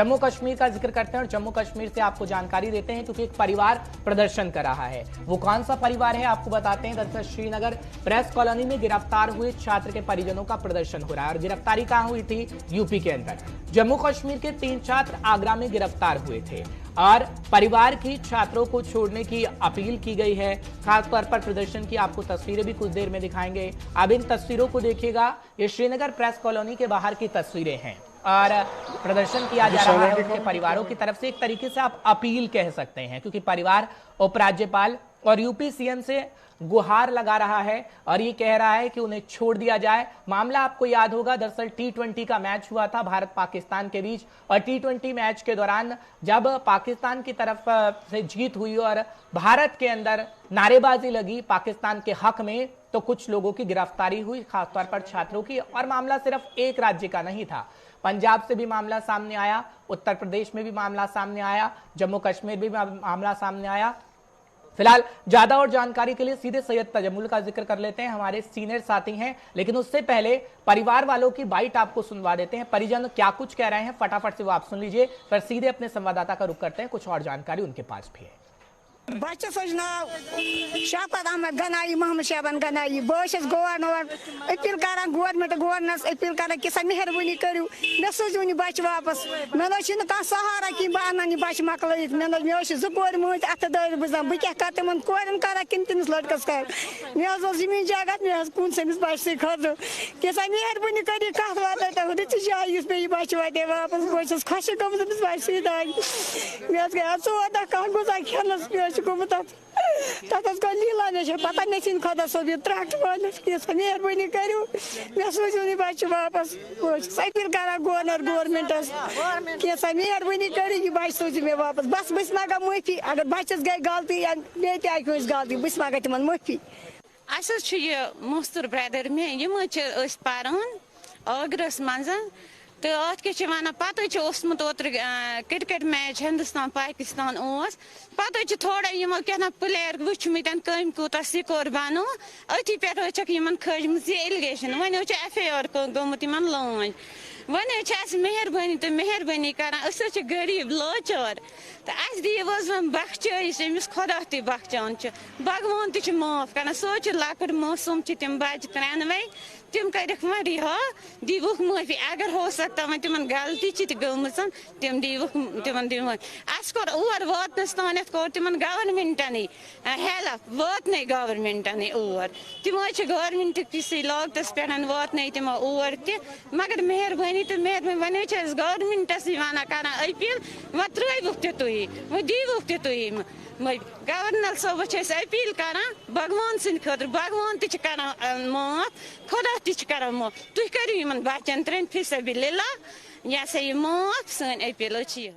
जम्मू कश्मीर का जिक्र करते हैं और जम्मू कश्मीर से आपको जानकारी देते हैं क्योंकि एक परिवार प्रदर्शन कर रहा है। वो कौन सा परिवार है आपको बताते हैं। दरअसल श्रीनगर प्रेस कॉलोनी में गिरफ्तार हुए छात्र के परिजनों का प्रदर्शन हो रहा है और गिरफ्तारी कहां हुई थी? यूपी के अंदर। जम्मू कश्मीर के 3 छात्र आगरा में गिरफ्तार हुए थे और परिवार की छात्रों को छोड़ने की अपील की गई है। खासतौर पर प्रदर्शन की आपको तस्वीरें भी कुछ देर में दिखाएंगे। अब इन तस्वीरों को देखिएगा, ये श्रीनगर प्रेस कॉलोनी के बाहर की तस्वीरें हैं और प्रदर्शन किया जा रहा है उनके परिवारों की तरफ से। एक तरीके से आप अपील कह सकते हैं क्योंकि परिवार उपराज्यपाल और यूपी सीएम से गुहार लगा रहा है और ये कह रहा है कि उन्हें छोड़ दिया जाए। मामला आपको याद होगा, दरअसल T20 का मैच हुआ था भारत पाकिस्तान के बीच और T20 मैच के दौरान जब पाकिस्तान की तरफ से जीत हुई और भारत के अंदर नारेबाजी लगी पाकिस्तान के हक में, तो कुछ लोगों की गिरफ्तारी हुई, खासतौर पर छात्रों की। और मामला सिर्फ एक राज्य का नहीं था, पंजाब से भी मामला सामने आया, उत्तर प्रदेश में भी मामला सामने आया, जम्मू कश्मीर में भी मामला सामने आया। फिलहाल ज्यादा और जानकारी के लिए सीधे सैयद तजम्मुल का जिक्र कर लेते हैं, हमारे सीनियर साथी हैं। लेकिन उससे पहले परिवार वालों की बाइट आपको सुनवा देते हैं, परिजन क्या कुछ कह रहे हैं फटाफट से वो आप सुन लीजिए, फिर सीधे अपने संवाददाता का रुख करते हैं, कुछ और जानकारी उनके पास भी है। बच्चस नाव शफकत अहमद गनाई मोहम्मद शाबान गनाई बस गवर्नर अपील कर गवर्नरस अपील कर कि सा मेहरबानी करू मे सोजो बच वापस मे कह सहारा कि बह अन बच मकल मे मे कोर मत अथ दर बुझान बह क्या कर तिम कोरन कर कि तमिस लड़कस कर मे जमीन जगह मे कुन समिस बच खुद कि सा मेहरबानी कर कत वात दित जाय पे बच वाते वापस बस खुश गमस अमिस बच सत मे गया 14 कह गुजार खेलस लीला मे पता मे खुदा सोब त्रट वालस मेहरबानी करू मे सोजो बच वापस बस अपील कर गवर्नमेंटस कि मेहरबानी कर बच सोजो मे वापस बस बस मांगा माफी अगर बचस गई गलती या बे गलती बस मांगा तिमन माफी। मुस्तुर ब्रदर मे पान आगरस मज तो अत क्या वन पत ओसमुत क्रिकेट मैच हिंदुस्तान पाकिस्तान पत थोड़ा क्या प्लेयर वुचमत कम कूत स्कोर बनो अथी पे खजम एलिगेशन वन FIR गोमुत लॉन्च वन मेहरबानी तो मेहरबानी कर गरीब लाचार तो अस दिव बख्चाइश अमिस खुदा तु बख्चान भगवान तु माफ कर सो लकट मासूम तम बच्चे 93 तम कर रिहा दिवुक माफी अगर हो सकता वो तिम गलती गम तम दिवुक तिम दिव अस कोर और वातनस तान कोर तिम गवर्नमेंटन हेल्प वातन गवर्नमेंटन और तम गवर्नमेंट किस लागतस पे वातन तम और मगर मेहरबानी तो मेहरबानी वन गवर्नमेंटस वन कर अपील वो त्रुक तुई वो दीवुक तुई गवर्नर सोब अपील कर भगवान सद खुद भगवान कर माफ खुदा कर माफ तुम करू बच्चन 3 फीसबिल्लाह यह सा ये माफ सन अपील ये।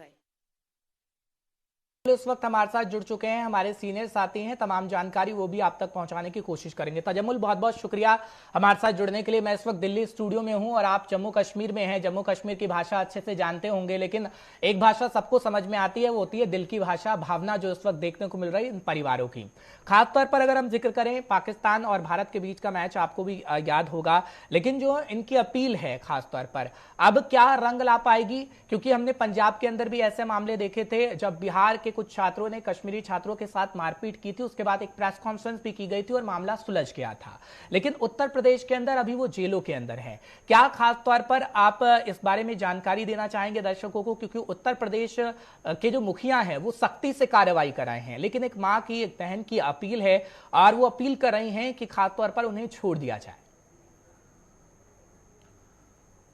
इस वक्त हमारे साथ जुड़ चुके हैं हमारे सीनियर साथी हैं, तमाम जानकारी वो भी आप तक पहुंचाने की कोशिश करेंगे। तजम्मुल बहुत बहुत शुक्रिया हमारे साथ जुड़ने के लिए। मैं इस वक्त दिल्ली स्टूडियो में हूं और आप जम्मू कश्मीर में हैं। जम्मू कश्मीर की भाषा अच्छे से जानते होंगे, लेकिन एक भाषा सबको समझ में आती है, वो होती है दिल की भाषा, भावना जो इस वक्त देखने को मिल रही है इन परिवारों की। खासतौर पर अगर हम जिक्र करें पाकिस्तान और भारत के बीच का मैच, आपको भी याद होगा, लेकिन जो इनकी अपील है खासतौर पर अब क्या रंग ला पाएगी, क्योंकि हमने पंजाब के अंदर भी ऐसे मामले देखे थे जब बिहार के कुछ छात्रों ने कश्मीरी छात्रों के साथ मारपीट की थी, उसके बाद एक प्रेस कॉन्फ्रेंस भी की गई थी और मामला सुलझ गया था। लेकिन उत्तर प्रदेश के अंदर अभी वो जेलों के अंदर है। क्या खास तौर पर आप इस बारे में जानकारी देना चाहेंगे दर्शकों को, क्योंकि उत्तर प्रदेश के जो मुखिया हैं वो सख्ती से कार्रवाई कर रहे हैं, लेकिन एक मां की, एक बहन की अपील है और वो अपील कर रही हैं कि खासतौर पर उन्हें छोड़ दिया जाए।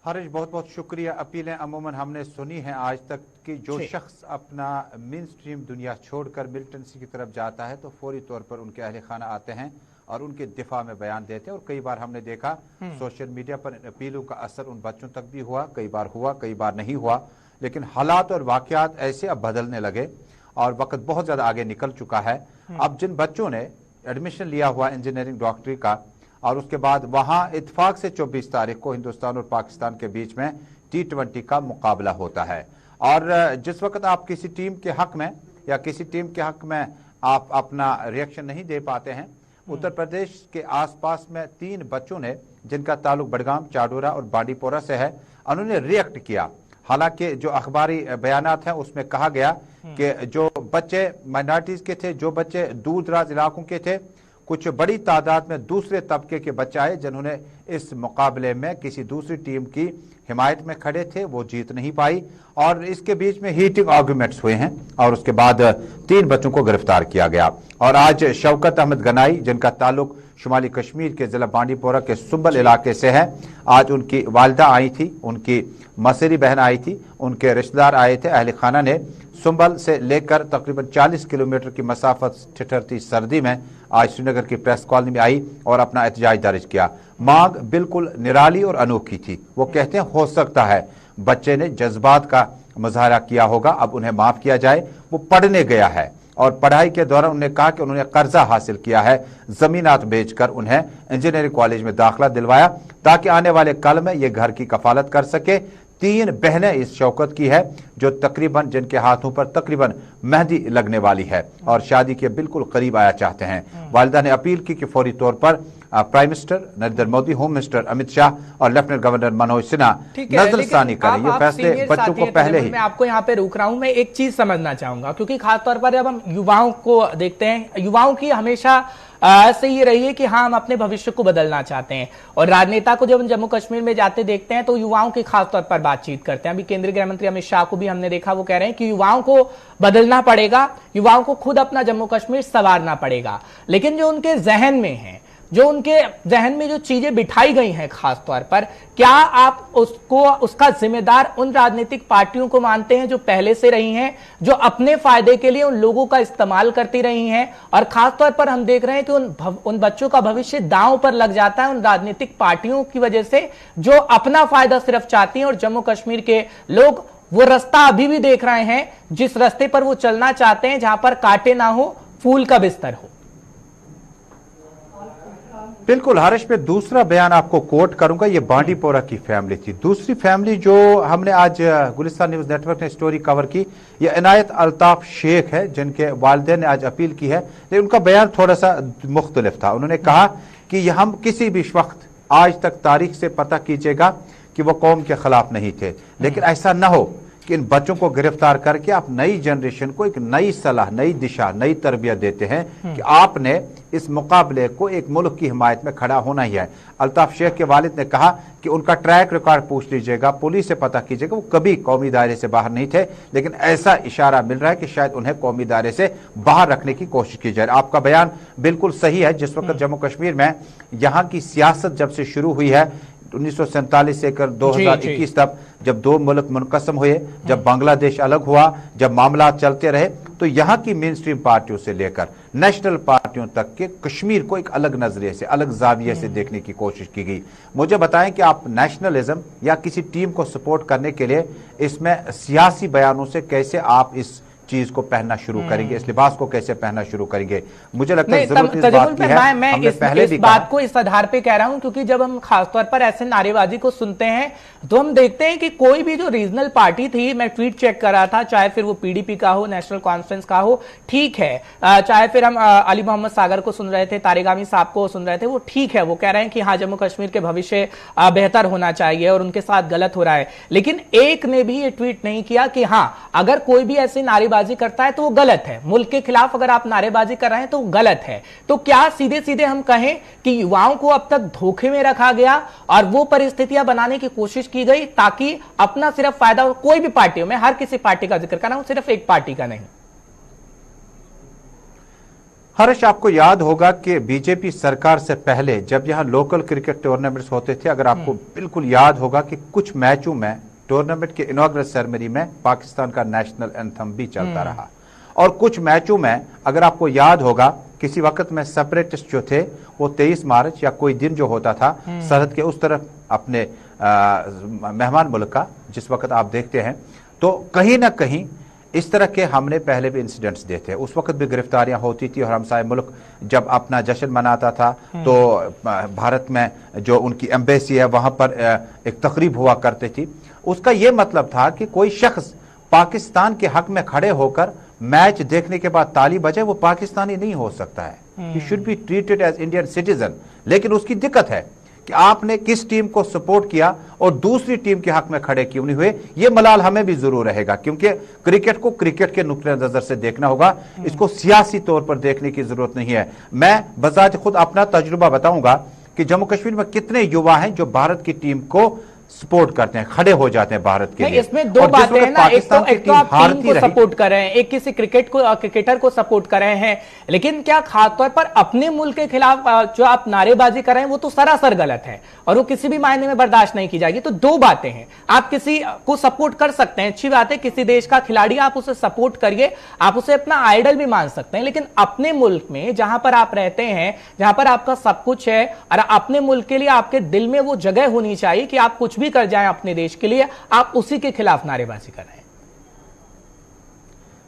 हरीश बहुत बहुत शुक्रिया। अपीलें अमूमन हमने सुनी हैं आज तक कि जो शख्स अपना मेन स्ट्रीम दुनिया छोड़कर मिलिटेंसी की तरफ जाता है तो फौरी तौर पर उनके अहले खाना आते हैं और उनके दिफा में बयान देते हैं। और कई बार हमने देखा सोशल मीडिया पर अपीलों का असर उन बच्चों तक भी हुआ, कई बार नहीं हुआ। लेकिन हालात और वाकयात ऐसे अब बदलने लगे और वक्त बहुत ज़्यादा आगे निकल चुका है। अब जिन बच्चों ने एडमिशन लिया हुआ इंजीनियरिंग डॉक्टरी का और उसके बाद वहां इत्तेफाक से 24 तारीख को हिंदुस्तान और पाकिस्तान के बीच में T20 का मुकाबला होता है और जिस वक्त आप किसी टीम के हक में या किसी टीम के हक में आप अपना रिएक्शन नहीं दे पाते हैं, उत्तर प्रदेश के आसपास में 3 बच्चों ने जिनका ताल्लुक बडगाम, चाडोरा और बांडीपोरा से है, उन्होंने रिएक्ट किया। हालांकि जो अखबारी बयानात हैं उसमें कहा गया कि जो बच्चे माइनॉरिटीज के थे, जो बच्चे दूर दराज इलाकों के थे, कुछ बड़ी तादाद में दूसरे तबके के बच्चे आए जिन्होंने इस मुकाबले में किसी दूसरी टीम की हिमायत में खड़े थे, वो जीत नहीं पाई और इसके बीच में हीटिंग आर्गुमेंट्स हुए हैं और उसके बाद 3 बच्चों को गिरफ्तार किया गया। और आज शौकत अहमद गनाई, जिनका ताल्लुक शुमाली कश्मीर के जिला बांडीपोरा के सुंबल इलाके से है, आज उनकी वालिदा आई थी, उनकी मसेरी बहन आई थी, उनके रिश्तेदार आए थे। अहल खाना ने सुंबल से लेकर तकरीबन 40 किलोमीटर की मसाफत ठिठुरती सर्दी में आज श्रीनगर की प्रेस कॉलोनी में आई और अपना एहतजाज दर्ज किया। मांग बिल्कुल निराली और अनोखी थी। वो कहते हैं हो सकता है बच्चे ने जज्बात का मुजाहरा किया होगा, अब उन्हें माफ किया जाए। वो पढ़ने गया है और पढ़ाई के दौरान उन्होंने कहा कि उन्होंने कर्जा हासिल किया है, जमीनात बेचकर उन्हें इंजीनियरिंग कॉलेज में दाखिला दिलवाया ताकि आने वाले कल में ये घर की कफालत कर सके। 3 बहनें इस शौकत की है जो तकरीबन जिनके हाथों पर तकरीबन मेहंदी लगने वाली है और शादी के बिल्कुल करीब आया चाहते हैं। वालिदा ने अपील की कि फौरी तौर पर prime minister Narendra Modi, home minister Amit Shah और लेफ्टिनेंट गवर्नर मनोज सिन्हा नजरसानी करें। ये फैसले बच्चों को पहले ही। मैं आपको यहाँ पे रोक रहा हूँ, मैं एक चीज समझना चाहूंगा क्योंकि खासतौर पर जब हम युवाओं को देखते हैं, युवाओं की हमेशा ऐसे ही रही है कि हाँ हम अपने भविष्य को बदलना चाहते हैं और राजनेता को जब हम जम्मू कश्मीर में जाते देखते हैं तो युवाओं की खासतौर पर बातचीत करते हैं। अभी केंद्रीय गृह मंत्री अमित शाह को भी हमने देखा, वो कह रहे हैं कि युवाओं को बदलना पड़ेगा, युवाओं को खुद अपना जम्मू कश्मीर संवारना पड़ेगा। लेकिन जो उनके जहन में है, जो उनके जहन में जो चीजें बिठाई गई हैं खास तौर पर, क्या आप उसका जिम्मेदार उन राजनीतिक पार्टियों को मानते हैं जो पहले से रही हैं, जो अपने फायदे के लिए उन लोगों का इस्तेमाल करती रही हैं? और खास तौर पर हम देख रहे हैं कि उन बच्चों का भविष्य दांव पर लग जाता है उन राजनीतिक पार्टियों की वजह से जो अपना फायदा सिर्फ चाहती हैं। और जम्मू कश्मीर के लोग वो रास्ता अभी भी देख रहे हैं जिस रास्ते पर वो चलना चाहते हैं, जहां पर कांटे ना हो, फूल का बिस्तर हो। बिल्कुल हर्ष, पे दूसरा बयान आपको कोट करूंगा। ये बांडीपोरा की फैमिली थी। दूसरी फैमिली जो हमने आज गुलिस्तान न्यूज नेटवर्क ने स्टोरी कवर की, ये इनायत अल्ताफ शेख है जिनके वालिदैन ने आज अपील की है, लेकिन उनका बयान थोड़ा सा मुख्तलिफ था। उन्होंने कहा कि हम किसी भी वक्त आज तक तारीख से पता कीजिएगा कि वो कौम के खिलाफ नहीं थे, लेकिन ऐसा न हो कि इन बच्चों को गिरफ्तार करके आप नई जनरेशन को एक नई सलाह, नई दिशा, नई तरबियत देते हैं कि आपने इस मुकाबले को एक मुल्क की हिमायत में खड़ा होना ही है। अल्ताफ शेख के वालिद ने कहा कि उनका ट्रैक रिकॉर्ड पूछ लीजिएगा, पुलिस से पता कीजिएगा, वो कभी कौमी दायरे से बाहर नहीं थे, लेकिन ऐसा इशारा मिल रहा है कि शायद उन्हें कौमी दायरे से बाहर रखने की कोशिश की जाए। आपका बयान बिल्कुल सही है। जिस वक्त जम्मू कश्मीर में यहाँ की सियासत जब से शुरू हुई है 1947 से लेकर 2021 तक, जब 2 मुल्क मुनकसम हुए, जब बांग्लादेश अलग हुआ, जब मामला चलते रहे, तो यहाँ की मेन स्ट्रीम पार्टियों से लेकर नेशनल पार्टियों तक के कश्मीर को एक अलग नजरिए से, अलग जाविये से देखने की कोशिश की गई। मुझे बताएं कि आप नेशनलिज्म या किसी टीम को सपोर्ट करने के लिए इसमें सियासी बयानों से कैसे आप इस चीज को पहनना शुरू करेंगे, इस लिबास को कैसे पहनना शुरू करेंगे? मुझे लगता है जरूरत इस बात की है। मैं इस बात को इस आधार पे कह रहा हूं क्योंकि जब हम खासतौर पर ऐसे नारेबाजी को सुनते हैं तो हम देखते हैं कि कोई भी जो रीजनल पार्टी थी, मैं ट्वीट चेक कर रहा था, चाहे फिर वो पीडीपी का हो, नेशनल कॉन्फ्रेंस का हो, ठीक है, चाहे फिर हम अली मोहम्मद सागर को सुन रहे थे, तारिगामी साहब को सुन रहे थे, वो ठीक है, वो कह रहे हैं कि हाँ जम्मू कश्मीर के भविष्य बेहतर होना चाहिए और उनके साथ गलत हो रहा है। लेकिन एक ने भी ये ट्वीट नहीं किया कि हाँ अगर कोई भी ऐसी नारेबाजी करता है तो वो गलत है, मुल्क के खिलाफ अगर आप नारेबाजी कर रहे हैं तो गलत है। तो क्या सीधे सीधे हम कहें कि युवाओं को अब तक धोखे में रखा गया और वो परिस्थितियां बनाने की कोशिश की गई ताकि अपना सिर्फ फायदा हो? कोई भी पार्टी हो, मैं हर किसी पार्टी का जिक्र कर रहा हूं, सिर्फ एक पार्टी का नहीं। हर्ष, आपको याद होगा कि बीजेपी सरकार से पहले जब यहां लोकल क्रिकेट टूर्नामेंट्स होते थे, अगर आपको बिल्कुल याद होगा कि कुछ मैचों में टूर्नामेंट के इनॉग्रेशन सेरेमनी में पाकिस्तान का नेशनल एंथम भी चलता रहा और कुछ मैचों में अगर आपको याद होगा किसी वक्त में सेपरेटिस्ट जो थे वो 23 मार्च या कोई दिन जो होता था सरहद के उस तरफ अपने मेहमान मुल्क का, जिस वक्त आप देखते हैं तो कहीं ना कहीं इस तरह के हमने पहले भी इंसिडेंट्स देखे, उस वक्त भी गिरफ्तारियां होती थी और हमसाय मुल्क जब अपना जश्न मनाता था तो भारत में जो उनकी एम्बेसी है वहां पर एक तकरीब हुआ करती थी। उसका यह मतलब था कि कोई शख्स पाकिस्तान के हक में खड़े होकर मैच देखने के बाद ताली बजाए वो पाकिस्तानी नहीं हो सकता है, he should be treated as Indian citizen. लेकिन उसकी दिक्कत है कि आपने किस टीम को सपोर्ट किया और दूसरी टीम के हक में खड़े क्यों नहीं हुए। ये मलाल हमें भी जरूर रहेगा, क्योंकि क्रिकेट को क्रिकेट के नुक्ते नजर से देखना होगा, इसको सियासी तौर पर देखने की जरूरत नहीं है। मैं बजाज खुद अपना तजुर्बा बताऊंगा कि जम्मू कश्मीर में कितने युवा हैं जो भारत की टीम को सपोर्ट करते हैं, खड़े हो जाते हैं भारत के लिए। इसमें दो बातें हैं ना, एक तो आप टीम को सपोर्ट कर रहे हैं, एक किसी क्रिकेटर को सपोर्ट कर रहे हैं, लेकिन क्या खासतौर पर अपने मुल्क के खिलाफ जो आप नारेबाजी कर रहे हैं वो तो सरासर गलत है और वो किसी भी मायने में बर्दाश्त नहीं की जाएगी। तो दो बातें हैं, आप किसी को सपोर्ट कर सकते हैं, अच्छी बात है, किसी देश का खिलाड़ी आप उसे सपोर्ट करिए, आप उसे अपना आइडल भी मान सकते हैं, लेकिन अपने मुल्क में जहां पर आप रहते हैं, जहां पर आपका सब कुछ है और अपने मुल्क के लिए आपके दिल में वो जगह होनी चाहिए कि आप कुछ भी कर जाएं अपने देश के लिए, आप उसी के खिलाफ नारेबाजी कर रहे हैं।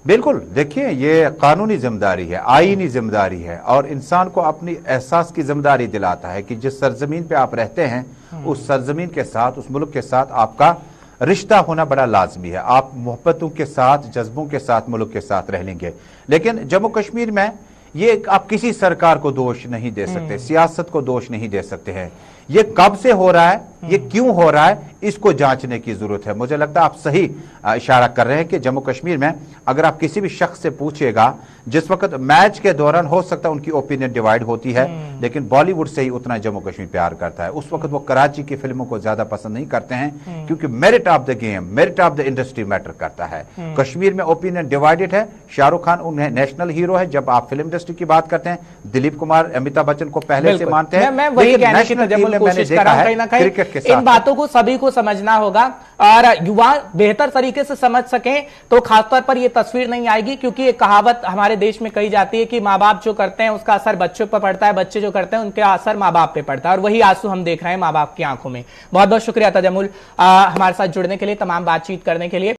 बिल्कुल, देखिए ये कानूनी जिम्मेदारी है, आईनी जिम्मेदारी है और इंसान को अपनी एहसास की जिम्मेदारी दिलाता है कि जिस सरजमीन पे आप रहते हैं उस सरजमीन के साथ, उस मुल्क के साथ आपका रिश्ता होना बड़ा लाजमी है। आप मोहब्बतों के साथ, जज्बों के साथ मुल्क के साथ रह लेंगे। लेकिन जम्मू कश्मीर में ये आप किसी सरकार को दोष नहीं दे सकते, सियासत को दोष नहीं दे सकते हैं। ये कब से हो रहा है, ये क्यों हो रहा है, इसको जांचने की जरूरत है। मुझे लगता है आप सही इशारा कर रहे हैं कि जम्मू कश्मीर में अगर आप किसी भी शख्स से पूछेगा, जिस वक्त मैच के दौरान हो सकता है उनकी ओपिनियन डिवाइड होती है, लेकिन बॉलीवुड से ही उतना जम्मू कश्मीर प्यार करता है। उस वक्त वो कराची की फिल्मों को ज्यादा पसंद नहीं करते हैं, क्योंकि merit of the game, merit of the industry matter करता है। कश्मीर में ओपिनियन डिवाइडेड है। शाहरुख खान उन्हें नेशनल हीरो है, जब आप फिल्म इंडस्ट्री की बात करते हैं, दिलीप कुमार अमिताभ बच्चन को पहले से मानते हैं। मैं वही कहने की कोशिश कर रहा हूं, कहीं ना कहीं इन बातों को सभी को समझना होगा और युवा बेहतर तरीके से समझ सकें तो खासतौर पर यह तस्वीर नहीं आएगी, क्योंकि एक कहावत हमारे देश में कही जाती है कि माँ बाप जो करते हैं उसका असर बच्चों पर पड़ता है, बच्चे जो करते हैं उनका असर माँ बाप पे पड़ता है, और वही आंसू हम देख रहे हैं माँ बाप की आंखों में। बहुत बहुत शुक्रिया तजम्मुल हमारे साथ जुड़ने के लिए, तमाम बातचीत करने के लिए।